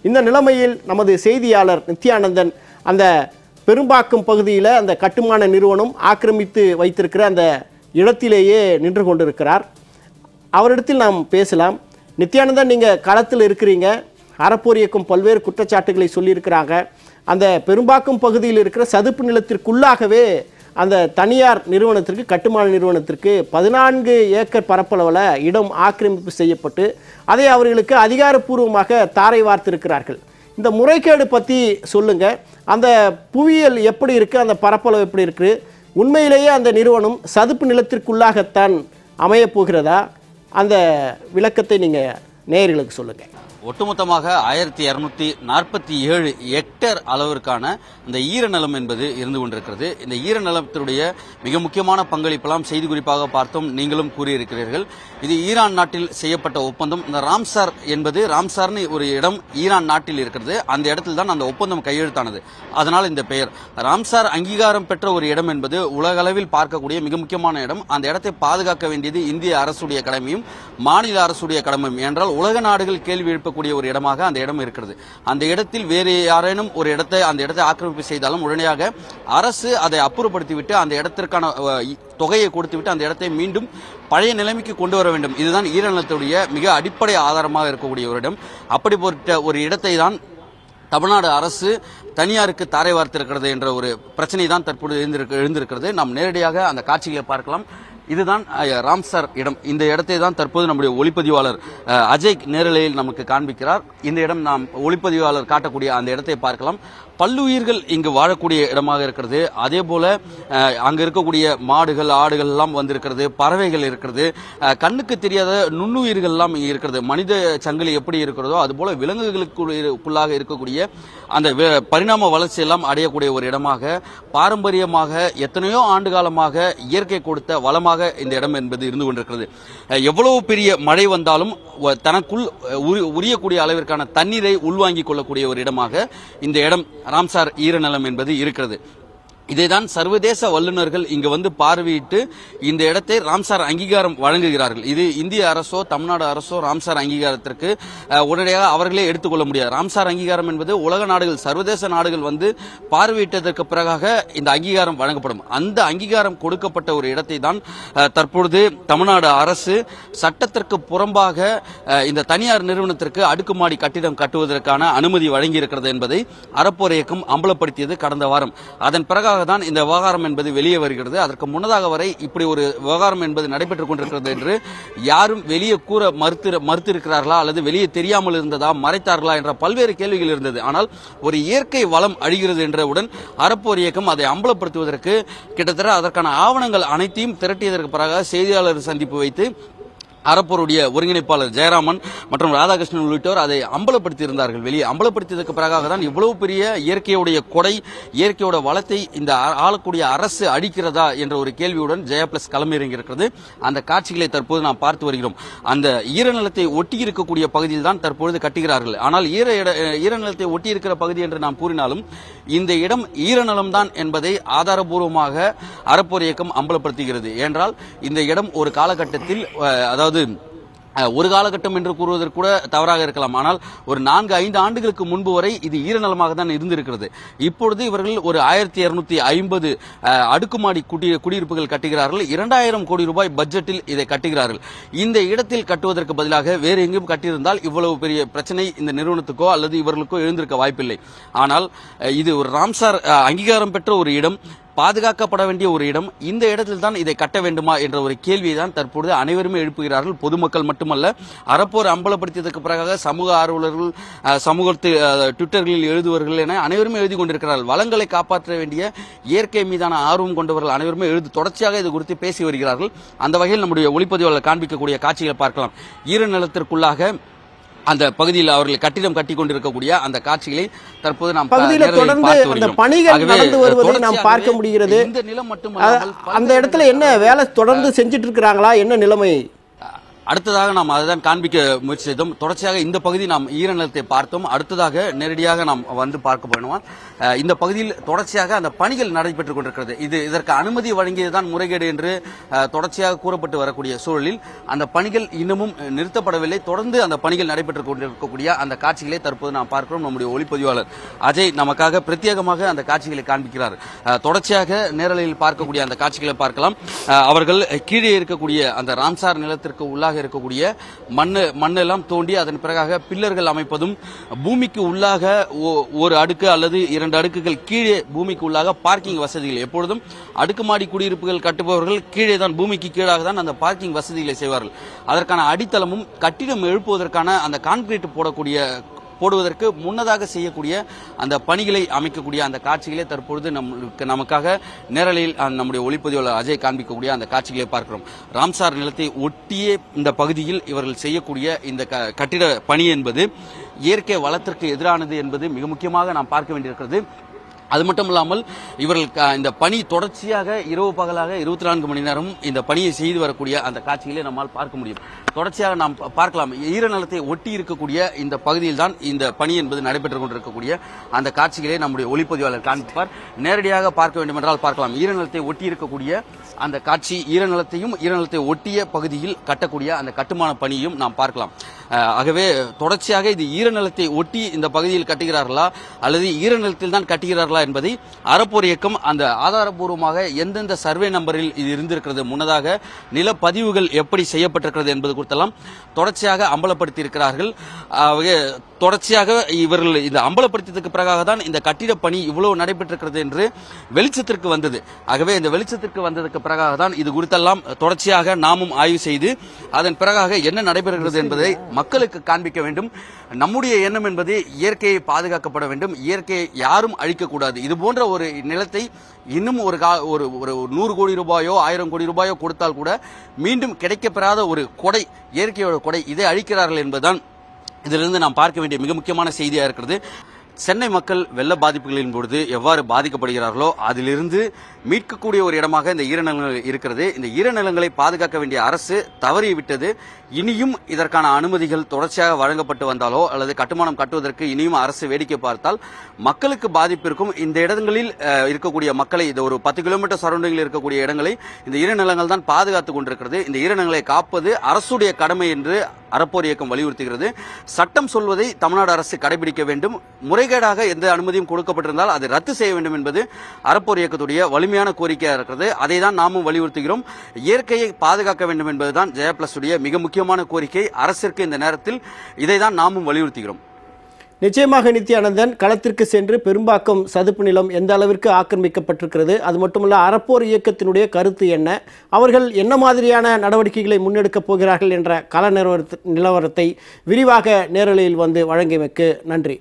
இந்த நிலைமையில் நமது செய்தியாளர் நித்யானந்தன் அந்த பெரும்பாக்கம் பகுதியில் அந்த கட்டுமான நிறுவனம் ஆக்கிரமித்து வைத்திருக்கிற அந்த இடத்திலேயே நின்று கொண்டிருக்கிறார். அவரிடத்தில் நாம் பேசலாம். நித்யானந்தன், நீங்கள் களத்தில் இருக்கிறீங்க. அறப்போர் இயக்கம் பல்வேறு குற்றச்சாட்டுகளை சொல்லியிருக்கிறாங்க. அந்த பெரும்பாக்கம் பகுதியில் இருக்கிற சதுப்பு நிலத்திற்குள்ளாகவே அந்த தனியார் நிறுவனத்திற்கு, கட்டுமான நிறுவனத்திற்கு 14 ஏக்கர் பரப்பளவில் இடம் ஆக்கிரமிப்பு செய்யப்பட்டு அதை அவர்களுக்கு அதிகாரப்பூர்வமாக தாரை வார்த்திருக்கிறார்கள். இந்த முறைகேடு பற்றி சொல்லுங்கள். அந்த புவியியல் எப்படி இருக்குது, அந்த பரப்பளவு எப்படி இருக்குது, உண்மையிலேயே அந்த நிறுவனம் சதுப்பு நிலத்திற்குள்ளாகத்தான் அமையப் போகிறதா? அந்த விளக்கத்தை நீங்கள் நேயர்களுக்கு சொல்லுங்கள். ஒட்டுமொத்தமாக 1247 ஹெக்டேர் அளவிற்கான இந்த ஈரநிலம் என்பது இருந்து கொண்டிருக்கிறது. இந்த ஈரநிலத்தினுடைய மிக முக்கியமான பங்களிப்பெல்லாம் செய்தி குறிப்பாக பார்த்தோம், நீங்களும் கூறியிருக்கிறீர்கள். இது ஈரான் நாட்டில் செய்யப்பட்ட ஒப்பந்தம். இந்த ராம்சார் என்பது, ராம்சார்னு ஒரு இடம் ஈரான் நாட்டில் இருக்கிறது. அந்த இடத்தில் தான் அந்த ஒப்பந்தம் கையெழுத்தானது. அதனால் இந்த பெயர் ராம்சார் அங்கீகாரம் பெற்ற ஒரு இடம் என்பது உலகளவில் பார்க்கக்கூடிய மிக முக்கியமான இடம். அந்த இடத்தை பாதுகாக்க வேண்டியது இந்திய அரசுடைய கடமையும் மாநில அரசுடைய கடமையும். என்றால் உலக நாடுகள் கேள்வி எழுப்பக்கூடிய ஒரு இடமாக அந்த இடம் இருக்கிறது. அந்த இடத்தில் வேறு யாரேனும் ஒரு இடத்தை ஆக்கிரமிப்பு செய்தாலும் உடனடியாக அரசு அதை அப்புறப்படுத்திவிட்டு அந்த இடத்திற்கான தொகையை கொடுத்துவிட்டு அந்த இடத்தை மீண்டும் பழைய நிலைமைக்கு கொண்டு வர வேண்டும். இதுதான் ஈரநிலத்துடைய மிக அடிப்படை ஆதாரமாக இருக்கக்கூடிய ஒரு இடம். அப்படிப்பட்ட ஒரு இடத்தை தான் தமிழ்நாடு அரசு தனியாருக்கு தாரை வார்த்திருக்கிறது என்ற ஒரு பிரச்சனை தான் தற்போது எழுந்திருக்கிறது. நாம் நேரடியாக அந்த காட்சிகளை பார்க்கலாம். இதுதான் ராம்சார் இடம். இந்த இடத்தை தான் தற்போது நம்முடைய ஒளிப்பதிவாளர் அஜய் நேரலையில் நமக்கு காண்பிக்கிறார். இந்த இடம் நாம் ஒளிப்பதிவாளர் காட்டக்கூடிய அந்த இடத்தை பார்க்கலாம். பல்லுயிர்கள் இங்கு வாழக்கூடிய இடமாக இருக்கிறது. அதே போல அங்க இருக்கக்கூடிய மாடுகள், ஆடுகள் எல்லாம் வந்திருக்கிறது, பறவைகள் இருக்கிறது, கண்ணுக்கு தெரியாத நுண்ணுயிர்கள் எல்லாம் இருக்கிறது. மனித சங்கிலி எப்படி இருக்கிறதோ அதுபோல விலங்குகளுக்குள்ளாக இருக்கக்கூடிய அந்த பரிணாம வளர்ச்சி எல்லாம் அடையக்கூடிய ஒரு இடமாக, பாரம்பரியமாக எத்தனையோ ஆண்டு காலமாக இயற்கை கொடுத்த வளமாக இந்த இடம் என்பது இருந்து கொண்டிருக்கிறது. எவ்வளவு பெரிய மழை வந்தாலும் தனக்குள் உரியக்கூடிய அளவிற்கான தண்ணீரை உள்வாங்கிக் கொள்ளக்கூடிய ஒரு இடமாக இந்த இடம் ராம்சார் ஈரநிலம் என்பது இருக்கிறது. இதைதான் சர்வதேச வல்லுநர்கள் இங்கு வந்து பார்வையிட்டு இந்த இடத்தை ராம்சார் அங்கீகாரம் வழங்குகிறார்கள். இது இந்திய அரசோ தமிழ்நாடு அரசோ ராம்சார் அங்கீகாரத்திற்கு உடனடியாக அவர்களே எடுத்துக்கொள்ள முடியாது. ராம்சார் அங்கீகாரம் என்பது உலக நாடுகள், சர்வதேச நாடுகள் வந்து பார்வையிட்டதற்கு பிறகாக இந்த அங்கீகாரம் வழங்கப்படும். அந்த அங்கீகாரம் கொடுக்கப்பட்ட ஒரு இடத்தை தான் தற்பொழுது தமிழ்நாடு அரசு சட்டத்திற்கு புறம்பாக இந்த தனியார் நிறுவனத்திற்கு அடுக்குமாடி கட்டிடம் கட்டுவதற்கான அனுமதி வழங்கியிருக்கிறது என்பதை அறப்போர் இயக்கம் அம்பலப்படுத்தியது கடந்த வாரம். அதன் பிறகு தான் இந்த விவகாரம் என்பது வெளியே வருகிறது. அதற்கு முன்னதாக வரை இப்படி ஒரு விவகாரம் என்பது நடைபெற்றுக் கொண்டிருக்கிறது என்று யாரும் வெளியே கூற மறுத்திருக்கிறார்களா அல்லது வெளியே தெரியாமல் இருந்ததா, மறைத்தார்களா என்ற பல்வேறு கேள்விகள் இருந்தது. ஆனால் ஒரு இயற்கை வளம் அழிகிறது என்றவுடன் அறப்போர் இயக்கம் அதை அம்பலப்படுத்துவதற்கு கிட்டத்தட்ட அதற்கான ஆவணங்கள் அனைத்தையும் திரட்டியதற்கு பிறகு செய்தியாளர் சந்திப்பு வைத்து அறப்போருடைய ஒருங்கிணைப்பாளர் ஜெயராமன் மற்றும் ராதாகிருஷ்ணன் உள்ளிட்டோர் அதை அம்பலப்படுத்தியிருந்தார்கள். வெளியே அம்பலப்படுத்தியதற்கு பிறகாக தான் இவ்வளவு பெரிய இயற்கையுடைய கொடை, இயற்கையோட வளத்தை இந்த ஆளக்கூடிய அரசு அடிக்கிறதா என்ற ஒரு கேள்வியுடன் ஜெயா பிளஸ் களமிறங்கியிருக்கிறது. அந்த காட்சிகளை தற்போது நாம் பார்த்து வருகிறோம். அந்த ஈரநிலத்தை ஒட்டி இருக்கக்கூடிய பகுதியில் தான் தற்பொழுது கட்டுகிறார்கள். ஆனால் ஈரநிலத்தை ஒட்டி இருக்கிற பகுதி என்று நாம் கூறினாலும் இந்த இடம் ஈரநிலம் தான் என்பதை ஆதாரபூர்வமாக அறப்போர் இயக்கம் அம்பலப்படுத்துகிறது. என்றால் இந்த இடம் ஒரு காலகட்டத்தில், அதாவது ஒரு காலகட்டம் என்று கூறுவதற்கு கூட தவறாக இருக்கலாம், ஆனால் ஒரு 4-5 ஆண்டுகளுக்கு முன்பு வரை இது ஈரநிலமாக தான் இருந்திருக்கிறது. இப்பொழுது இவர்கள் ஒரு 1250 அடுக்குமாடி குடியிருப்புகள் கட்டுகிறார்கள். 2000 கோடி ரூபாய் பட்ஜெட்டில் இதை கட்டுகிறார்கள். இந்த இடத்தில் கட்டுவதற்கு பதிலாக வேறு எங்கும் கட்டியிருந்தால் இவ்வளவு பெரிய பிரச்சனை இந்த நிறுவனத்துக்கோ அல்லது இவர்களுக்கோ எழுந்திருக்க வாய்ப்பில்லை. ஆனால் இது ஒரு ராம்சார் அங்கீகாரம் பெற்ற ஒரு இடம், பாதுகாக்கப்பட வேண்டிய ஒரு இடம். இந்த இடத்தில் தான் இதை கட்ட வேண்டுமா என்ற ஒரு கேள்வியை தான் தற்பொழுது அனைவருமே எழுப்புகிறார்கள். பொதுமக்கள் மட்டுமல்ல, அறப்போர் அம்பலப்படுத்தியதற்கு பிறகாக சமூக ஆர்வலர்கள், சமூகத்தில் ட்விட்டர்களில் எழுதுவர்கள் என அனைவருமே எழுதி கொண்டிருக்கிறார்கள். வளங்களை காப்பாற்ற வேண்டிய இயற்கை மீதான ஆர்வம் கொண்டவர்கள் அனைவருமே தொடர்ச்சியாக இது குறித்து பேசி வருகிறார்கள். அந்த வகையில் நம்முடைய ஒளிப்பதிவாளர் காண்பிக்கக்கூடிய காட்சிகளை பார்க்கலாம். ஈரநிலத்திற்குள்ளாக அந்த பகுதியில் அவர்கள் கட்டிடம் கட்டி கொண்டிருக்கக்கூடிய அந்த காட்சிகளை தற்போது நாம் பணிகள் நடந்து வருவதை நாம் பார்க்க முடிகிறது. இந்த நிலம் மட்டுமல்ல, அந்த இடத்துல என்ன வேலை தொடர்ந்து செஞ்சிட்டு இருக்காங்களா, என்ன நிலைமை? அடுத்ததாக நாம் அதுதான் காண்பிக்க முயற்சி செய்தோம். தொடர்ச்சியாக இந்த பகுதி நாம் ஈரநிலத்தை பார்த்தோம். அடுத்ததாக நேரடியாக நாம் வந்து பார்க்க போனோம். இந்த பகுதியில் தொடர்ச்சியாக அந்த பணிகள் நடைபெற்றுக் கொண்டிருக்கிறது. இதற்கு அனுமதி வழங்கியதுதான் முறைகேடு என்று தொடர்ச்சியாக கூறப்பட்டு வரக்கூடிய சூழலில் அந்த பணிகள் இன்னமும் நிறுத்தப்படவில்லை. தொடர்ந்து அந்த பணிகள் நடைபெற்றுக் கொண்டிருக்கக்கூடிய அந்த காட்சிகளை தற்போது நாம் பார்க்கிறோம். நம்முடைய ஒளிப்பதிவாளர் அஜய் நமக்காக பிரத்யேகமாக அந்த காட்சிகளை காண்பிக்கிறார். தொடர்ச்சியாக நேரலையில் பார்க்கக்கூடிய அந்த காட்சிகளை பார்க்கலாம். அவர்கள் கீழே இருக்கக்கூடிய அந்த ராம்சார் நிலத்திற்கு உள்ளாக இருக்கக்கூடிய மண்ணெல்லாம் தோண்டி அதன் பிறகாக பில்லர்கள் அமைப்பதும், பூமிக்கு உள்ளாக ஒரு அடுக்கு அல்லது 2 அடுக்குகள் கீழே பூமிக்கு உள்ளாக பார்க்கிங் வசதிகள், எப்பொழுதும் அடுக்குமாடி குடியிருப்புகள் கட்டுபவர்கள் கீழே தான், பூமிக்கு கீழாக தான் அந்த பார்க்கிங் வசதிகளை செய்வார்கள். அதற்கான அடித்தளமும் கட்டிடம் எழுப்புவதற்கான அந்த கான்கிரீட் போடுவதற்கு முன்னதாக செய்யக்கூடிய அந்த பணிகளை அமைக்கக்கூடிய அந்த காட்சிகளை தற்பொழுது நமக்காக நேரலையில் நம்முடைய ஒளிப்பதிவாளர் அஜய் காண்பிக்கக்கூடிய அந்த காட்சிகளை பார்க்கிறோம். ராம்சார் நிலத்தை ஒட்டியே இந்த பகுதியில் இவர்கள் செய்யக்கூடிய இந்த கட்டிட பணி என்பது இயற்கை வளத்திற்கு எதிரானது என்பது மிக முக்கியமாக நாம் பார்க்க வேண்டியிருக்கிறது. அது மட்டும் இல்லாமல் இவர்கள் இந்த பணி தொடர்ச்சியாக இரவு பகலாக 24 மணி நேரமும் இந்த பணியை செய்து வரக்கூடிய அந்த காட்சிகளை நம்மால் பார்க்க முடியும். தொடர்ச்சியாக நாம் பார்க்கலாம். ஈரநிலத்தை ஒட்டி இருக்கக்கூடிய இந்த பகுதியில் தான் இந்த பணி என்பது நடைபெற்றுக் கொண்டிருக்கக்கூடிய அந்த காட்சிகளை நம்முடைய ஒளிப்பதிவாளர் காண்பிப்பார். நேரடியாக பார்க்க வேண்டும் என்றால் பார்க்கலாம். ஈரநிலத்தை ஒட்டி இருக்கக்கூடிய அந்த காட்சி, ஈரநிலத்தை ஒட்டிய பகுதியில் கட்டக்கூடிய அந்த கட்டுமான பணியும் நாம் பார்க்கலாம். ஆகவே தொடர்ச்சியாக இது ஈரநிலத்தை ஒட்டி இந்த பகுதியில் கட்டுகிறார்களா அல்லது ஈரநிலத்தில் தான் கட்டுகிறார்களா என்பதை அறப்போர் இயக்கம் அந்த ஆதாரபூர்வமாக எந்தெந்த சர்வே நம்பரில் இது இருந்திருக்கிறது, முன்னதாக நிலப்பதிவுகள் எப்படி செய்யப்பட்டிருக்கிறது என்பது குறித்தெல்லாம் தொடர்ச்சியாக அம்பலப்படுத்தி இருக்கிறார்கள். தொடர்ச்சியாக இவர்கள் இந்த அம்பலப்படுத்தியதற்கு பிறகாக தான் இந்த கட்டிட பணி இவ்வளவு நடைபெற்றிருக்கிறது என்று வெளிச்சத்திற்கு வந்தது. ஆகவே இந்த வெளிச்சத்திற்கு வந்ததற்கு பிறகாக தான் இது குறித்தெல்லாம் தொடர்ச்சியாக நாமும் ஆய்வு செய்து அதன் பிறகாக என்ன நடைபெறுகிறது என்பதை மக்களுக்கு காண்பிக்க வேண்டும். நம்முடைய எண்ணம் என்பது இயற்கையை பாதுகாக்கப்பட வேண்டும், இயற்கையை யாரும் அழிக்கக்கூடாது. இது போன்ற ஒரு நிலத்தை இன்னும் ஒரு 100 கோடி ரூபாயோ 1000 கோடி ரூபாயோ கொடுத்தால் கூட மீண்டும் கிடைக்கப்பெறாத ஒரு கொடை, இயற்கையோட கொடை, இதை அழிக்கிறார்கள் என்பதுதான் இதிலிருந்து நாம் பார்க்க வேண்டிய மிக முக்கியமான செய்தியாக இருக்கிறது. சென்னை மக்கள் வெள்ள பாதிப்புகளின் பொழுது எவ்வாறு பாதிக்கப்படுகிறார்களோ அதிலிருந்து மீட்கக்கூடிய ஒரு இடமாக இந்த ஈரநிலங்கள் இருக்கிறது. இந்த ஈரநிலங்களை பாதுகாக்க வேண்டிய அரசு தவறிவிட்டது. இனியும் இதற்கான அனுமதிகள் தொடர்ச்சியாக வழங்கப்பட்டு வந்தாலோ அல்லது கட்டுமானம் கட்டுவதற்கு இனியும் அரசு வேடிக்கை பார்த்தால் மக்களுக்கு பாதிப்பு இருக்கும். இந்த இடங்களில் இருக்கக்கூடிய மக்களை, இந்த ஒரு 10 கிலோமீட்டர் சரௌண்டிங்கில் இருக்கக்கூடிய இடங்களை இந்த ஈரநிலங்கள் தான் பாதுகாத்துக் கொண்டிருக்கிறது. இந்த ஈரநிலங்களை காப்பது அரசுடைய கடமை என்று அறப்போர் இயக்கம் வலியுறுத்துகிறது. சட்டம் சொல்வதை தமிழ்நாடு அரசு கடைபிடிக்க வேண்டும். முறைகேடாக எந்த அனுமதியும் கொடுக்கப்பட்டிருந்தால் அதை ரத்து செய்ய வேண்டும் என்பது அறப்போர் இயக்கத்துடைய வலிமையான கோரிக்கையாக இருக்கிறது. அதை தான் நாமும் வலியுறுத்துகிறோம். இயற்கையை பாதுகாக்க வேண்டும் என்பதுதான் ஜெயா பிளஸ் உடைய மிக முக்கியமான கோரிக்கை. அரசிற்கு இந்த நேரத்தில் இதை தான் நாமும் வலியுறுத்துகிறோம். நிச்சயமாக நித்யானந்தன், களத்திற்கு சென்று பெரும்பாக்கம் சதுப்பு நிலம் எந்த அளவிற்கு ஆக்கிரமிக்கப்பட்டிருக்கிறது, அது மட்டுமல்ல அறப்போர் இயக்கத்தினுடைய கருத்து என்ன, அவர்கள் என்ன மாதிரியான நடவடிக்கைகளை முன்னெடுக்கப் போகிறார்கள் என்ற கள நிலவரத்தை விரிவாக நேரலையில் வந்து வழங்கியமைக்கு நன்றி.